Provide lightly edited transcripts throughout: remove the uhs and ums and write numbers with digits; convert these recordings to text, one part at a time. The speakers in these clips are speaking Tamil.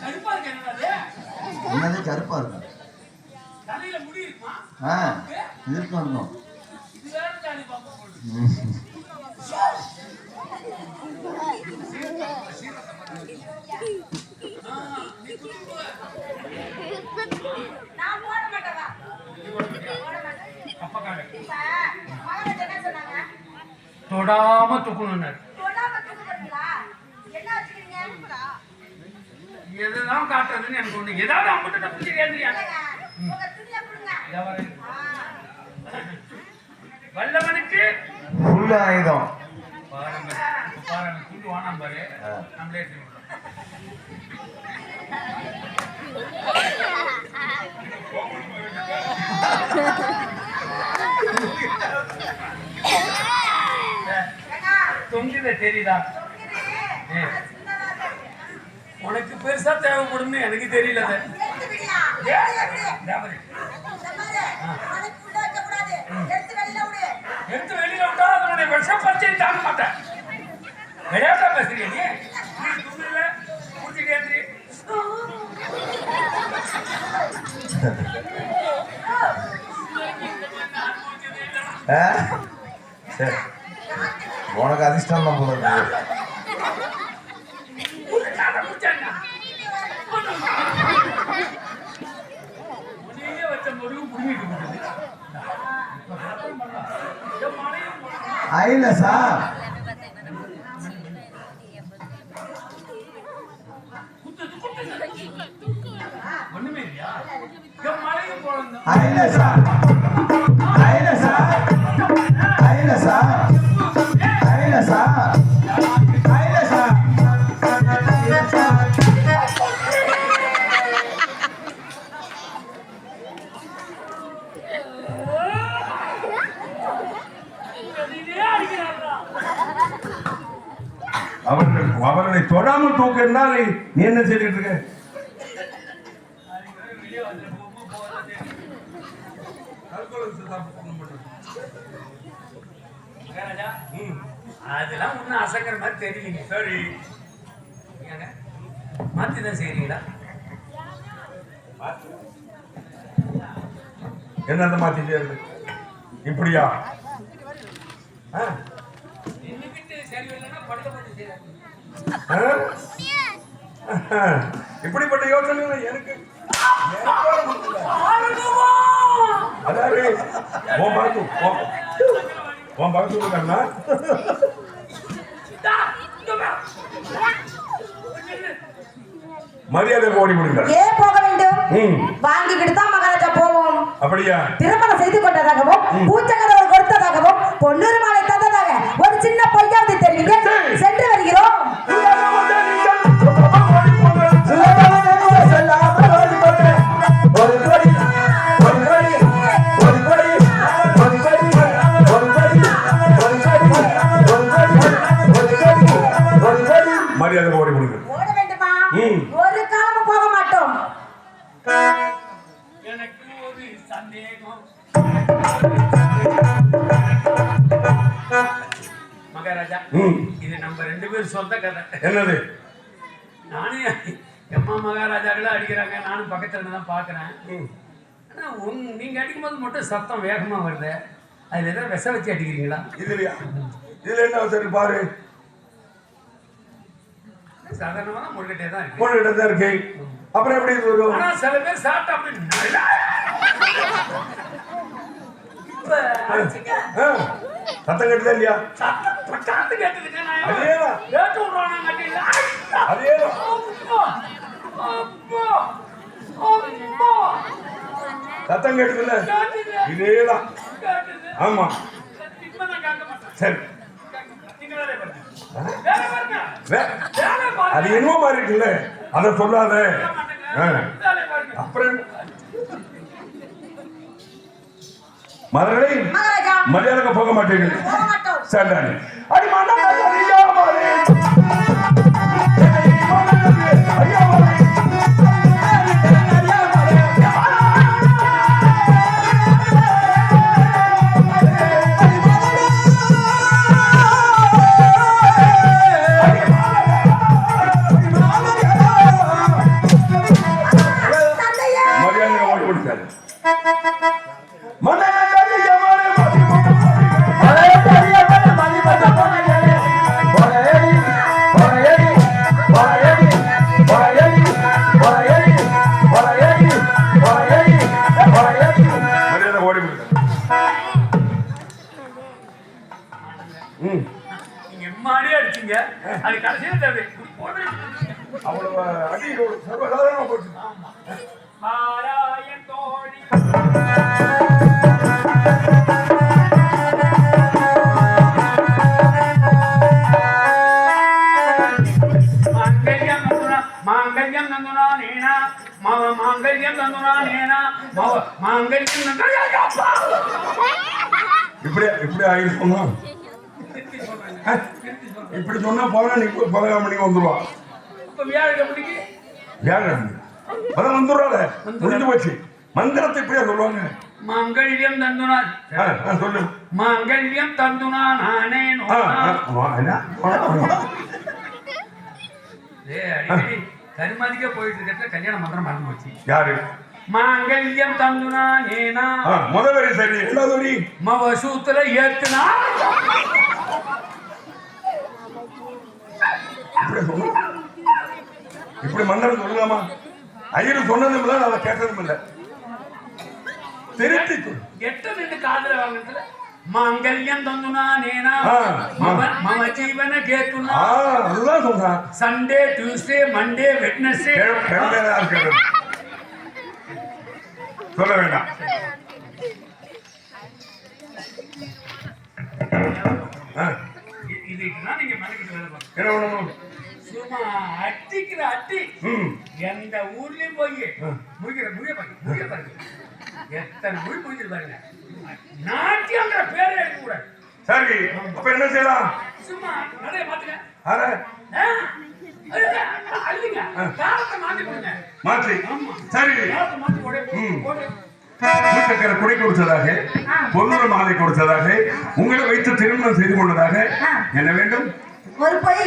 கருப்பா இருக்கு. என்னது கருப்பா இருக்கும்? தலையில முடி இருக்குமா? இருக்கும். இது வேற ஜாலி பாப்பா போடு. நான் போட மாட்டேன். அப்பா காண தொடாம தூக்கணும். எதுதான் காட்டுறதுன்னு எனக்கு ஒண்ணு. ஏதாவது அம்பிட்டு தப்பிச்சு கேள்வியா வல்லவனுக்கு புல் ஆயுதம். பாருங்க புல்லு வானாம் பாரு. நம்மளே தொங்குத தெரியுதா? உனக்கு பெருசா தேவைப்படும் எனக்கு தெரியல. எடுத்து வெளியில விட்டா அதனுடைய விஷம் பறிச்சு தாங்க மாட்டேன். விளையாட்டா பேசுறியா நீ? துணில முடிச்சுட்டே உனக்கு அதிர்ஷ்டம் தான் போல இருக்கு. ஐலசா ஐலசா ஐலசா ஐலசா ஐலசா ஐலசா அவர்களை தொடாமல் தூக்க இருந்தால் நீ என்ன செய்துட்டு இருக்க? அதெல்லாம் ஒன்னும் அசங்கிற மாதிரி தெரியலீங்க. சரி மாத்திதான் செய்றீங்களா? என்னத மாத்திட்டே இருக்கு இப்படியா? இப்படிப்பட்ட யோசனை எனக்கு அதாவது மரியாதை ஓடி விடுங்க. ஏன் போக வேண்டும்? வாங்கிக்கிட்டு தான் மகாராஜா போவோம். அப்படியா? திருமணம் செய்து கொண்டதாகவும் பூச்சக்கரவர் கொடுத்ததாகவும் பொன்னூறு மாலை தந்ததாக ஒரு சின்ன பொய்யாவது தெரிவிங்க. சென்று வருகிறோம். மரியாதை ஓடி விடுங்க. ஓட வேண்டுமா? ஒரு காலமும் போக மாட்டோம். எனக்கு ஒரு சந்தேகம். மகாராஜா, இது நம்ம 2 பேரும் சொந்த கதை. என்னது? நானே எம்மா மகாராஜாக்களை அடிக்கிறாங்க, நானும் பக்கத்துல தான் பாக்குறேன். ஆனா நீங்க அடிக்கும்போது மட்டும் சத்தம் வேகமா வருது. அதுல ஏதாவது விஷ வச்சு அடிக்கிறீங்களா? இதுலயா? இதுல என்ன சரி பாரு. சாதாரணமா முழுகிட்டே தான் இருக்கு. முழுகிட்டே தான் இருக்கு. அப்புறம் எப்படி வரும்? ஆனா சில பேர் சாப்பிட்டா அப்படி சத்தம் கேட்டுதா இல்லையா? சத்தம் பட்டாந்து கேட்டுக்கிட்டே நான் அதேதான் கேட்டு விடுறானா கட்டில அதேதான் சத்தம் கேட்டுதுல்ல? இதேதான். ஆமா சரி. அது என்னமோ மாதிரி இருக்குல்ல, அத சொல்லாத. அப்புறம் மதுரை மரியாதை போக மாட்டேங்குது. சண்டானி அடி மன்னா அவ்வளவு அடி சர்வசாதாரணமா போச்சு. மாராயன் தோழி மாங்கல்யம் நந்துனா நேனா மவ மாங்கல்யம் நந்துனா நேனா மவ மாங்கல்யம் நந்துனா இப்படி ஆயிருக்குமா? இப்படி சொன்னா போனா நீ 15 மணிக்கு வந்துருவான். இப்ப வியாழக்கிழமைக்கு வியாழன் அதான் வந்துடுறாள். முடிஞ்சு போச்சு. மந்திரத்தை இப்படியா சொல்லுவாங்க? மாங்கல்யம் தந்துனா சொல்லு. மாங்கல்யம் தந்துனா நானே கருமாதிக்கே போயிட்டு இருக்கிற கல்யாண மந்திரம் மறந்து போச்சு. யாரு? மாங்கல்யம் தந்துனா நேனா முதல் சரி. ரெண்டாவது மவ சூத்துல ஏத்துனா இப்படி மந்திரம் சொல்லலாமா? ஐயர் சொன்னதும் இல்லை, அதை கேட்டதும் இல்லை. திருத்தி எட்டு ரெண்டு காதல வாங்கினதுல மாங்கல்யம் தந்துனா நேனா மம ஜீவன கேத்துனா அதுதான் சொல்றான். சண்டே டியூஸ்டே மண்டே வெட்னஸ்டே சொல்ல வேண்டாம். இதுக்குதான் நீங்க மனக்கிட்டு வேலை பார்க்க. என்ன பண்ணணும்? சும்மா அட்டிக்கிற அட்டி எந்த ஊர்லயும் போய் முழிய பாருங்க. எத்தனை மொழி முடிஞ்சது பாருங்க. நாட்டியங்கிற பேரே எடுக்க கூடாது. சரி, அப்ப என்ன செய்யலாம்? சும்மா நிறைய மாத்துங்க. அல்லிங்க காலத்தை மாத்தி போடுங்க. மாற்றி சரி. காலத்தை மாத்தி போடு. பூச்சக்கரை குடை கொடுத்ததாக, பொருள் மாலை கொடுத்ததாக, உங்களை வைத்து திருமணம் செய்து கொண்டதாக என்ன வேண்டும்? ஒரு பொய்.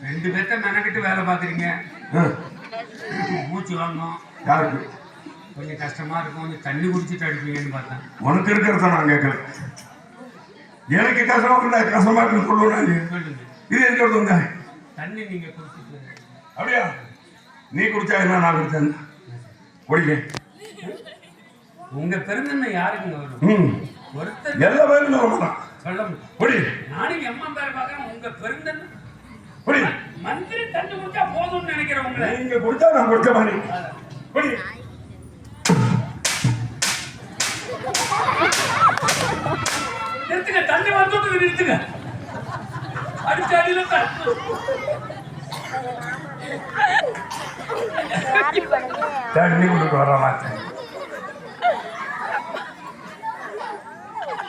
ரெண்டு பேர்த்த மெனக்கிட்டு வேலை பார்க்குறீங்க. மூச்சு வாங்கணும். யாருக்கு? கொஞ்சம் கஷ்டமா இருக்கும். கொஞ்சம் தண்ணி குடிச்சிட்டு அடிப்பீங்கன்னு பார்த்தேன். உனக்கு இருக்கிறத நான் கேட்கல. எனக்கு கஷ்டமா இருந்தா கஷ்டமா இருக்குன்னு சொல்லுவேன். சொல்லுங்க. இது இருக்கிறது வந்த தண்ணி நீங்க குடிச்சிட்டு அப்படியா? நீ குடிச்சா என்ன, நான் குடிச்சேன். குடிக்க உங்க பெருந்தன்மை யாருக்குங்க வரும்? ஒருத்தர் எல்லா பேரும் சொல்ல மாட்டான். சொல்ல முடியும். குடி. நானும் எம்மா பேரை பார்க்கறேன். உங்க பெருந்தன்மை குடி. மந்திரி தண்ணி குடிச்சா போதும்னு நினைக்கிறேன். உங்களை நீங்க குடிச்சா நான் குடிச்ச மாதிரி. குடி. நிறுத்துங்க. தண்ணி வந்துட்டு நிறுத்துங்க. அடிச்சு அடியில தண்ணி கொடுக்க வர மாட்டேன்.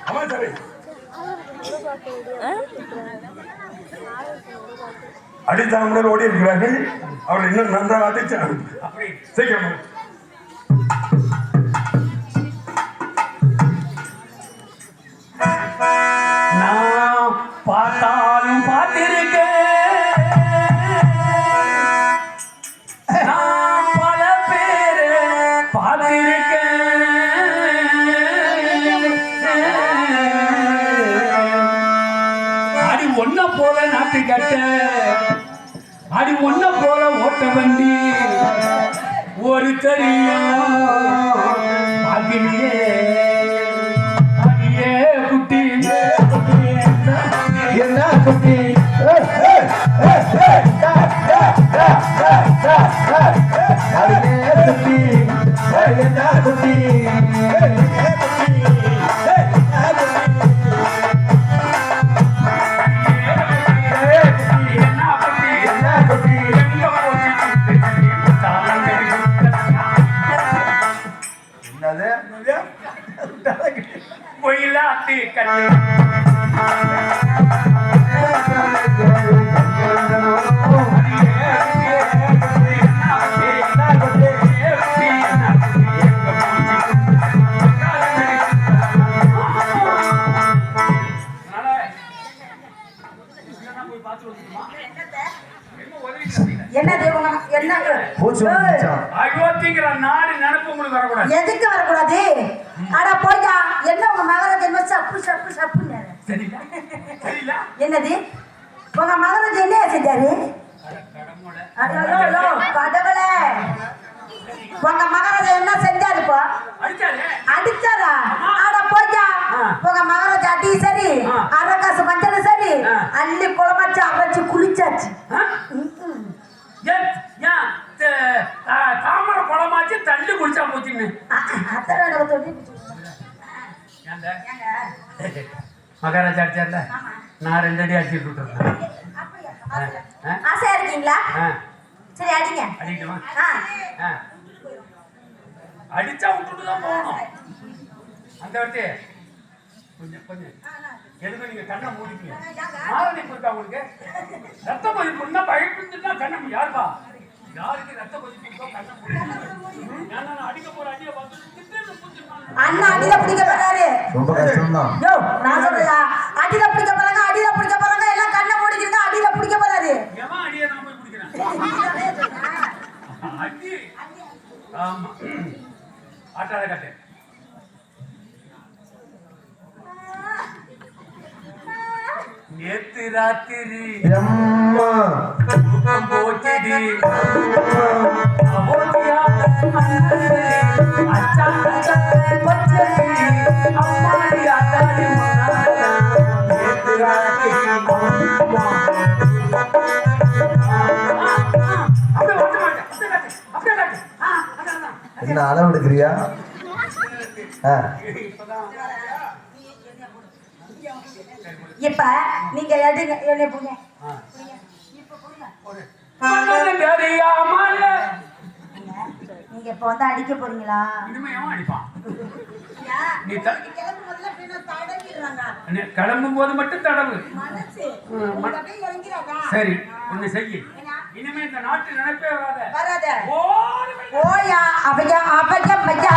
ஆமா சரி. அடித்தாங்க ஓடி இருக்கிறார்கள். அவர்கள் இன்னும் நன்றாக அடிச்சாங்க. அப்படி சீக்கிரம் நான் பார்த்தாலும் பார்த்திருக்கேன். நான் பல பேரை பார்த்திருக்கேன். அடி ஒன்ன போல நாட்டு கட்ட, அடி ஒன்ன போல ஓட்ட வண்டி ஒரு தெரியும் அகிலியே அடியே குட்டி என்ன குட்டி? என்ன குட்டி? பொயிலாத்தி கண்ணு மாத்தி வந்துருமா? என்ன உதவிக்கிறீங்க? என்னது உங்க என்ன பூச்சி வந்துச்சா? அயோத்திங்கிற நாடு நினைப்பு உங்களுக்கு வரக்கூடாது. எதுக்கு வரக்கூடாது? அட போய்யா, என்ன உங்க மகாராஜா என்ன சப்பு சப்பு சப்புன்னு சரிங்களா? சரிங்களா? என்னது உங்க மகாராஜா என்ன செஞ்சாரு? கடமுட ஐயோ கடவுளே, உங்க மகாராஜா என்ன செஞ்சாரு இப்போ? அடிச்சாரு. அடிச்சாரா? ஆட போய்யா, உங்க மகாராஜா அடி சரி, அரை காசு மஞ்சள் சரி, அள்ளி குளமாச்சு அரைச்சு குளிச்சாச்சு. தாமரை குளமாச்சு தள்ளி குளிச்சா போச்சுன்னு அத்தனை எனக்கு சொல்லி ஏன்டா? மகாராஜா அடிச்சார்ல, நான் 2 அடி அடிச்சுட்டு விட்டுறேன். ஆசையா இருக்கீங்களா? சரி அடிங்க. அடிக்கணுமா? ஆ. அடிச்சா விட்டுட்டு தான் போகணும். அந்த வாட்டி கொஞ்சம் கொஞ்சம் எதுக்கு நீங்க கண்ணை மூடிக்கீங்க? மாரடைப்பு இருக்கா உங்களுக்கு? ரத்த கொதிப்புன்னா பயப்புன்னா கண்ணை மூடி. யாருப்பா யாருக்கு ரத்த கொதிப்பு இருக்கோ கண்ணை மூடி. நான் அடிக்க போற அடியை பார்த்து அண்ணா அடியில பிடிக்க போறாரு. ரொம்ப கஷ்டம்தான். யோ நான் சொல்றா, அடியில பிடிக்க போறாங்க, அடியில பிடிக்க போறாங்க, எல்லாம் கண்ணை மூடிக்கிட்டு அடியில பிடிக்க போறாரு. ஏமா அடியை நான் போய் பிடிக்கிறேன். அடி ஆமா ஆட்டாத கட்டு. நேத்து ராத்திரி எம்மா போச்சடி அவதியான மன்னரே அச்சாக்க பச்சடி அம்மாடி ஆட்டாடி முன்னால நேத்து ராத்திரி அம்மா அப்படியே ஓட்ட மாட்டேன். அப்படியே காட்டு. அதான் என்ன அளவு எடுக்கிறியா? இப்ப நீங்க எடுங்க, என்ன புடிங்க. நீங்க இப்ப வந்து அடிக்க போறீங்களா? கிளம்பும் போது மட்டும் தடவு. சரி ஒண்ணு செய்ய. இனிமே இந்த நாட்டு நினைப்பே வராத. ஓயா அவையா அவையா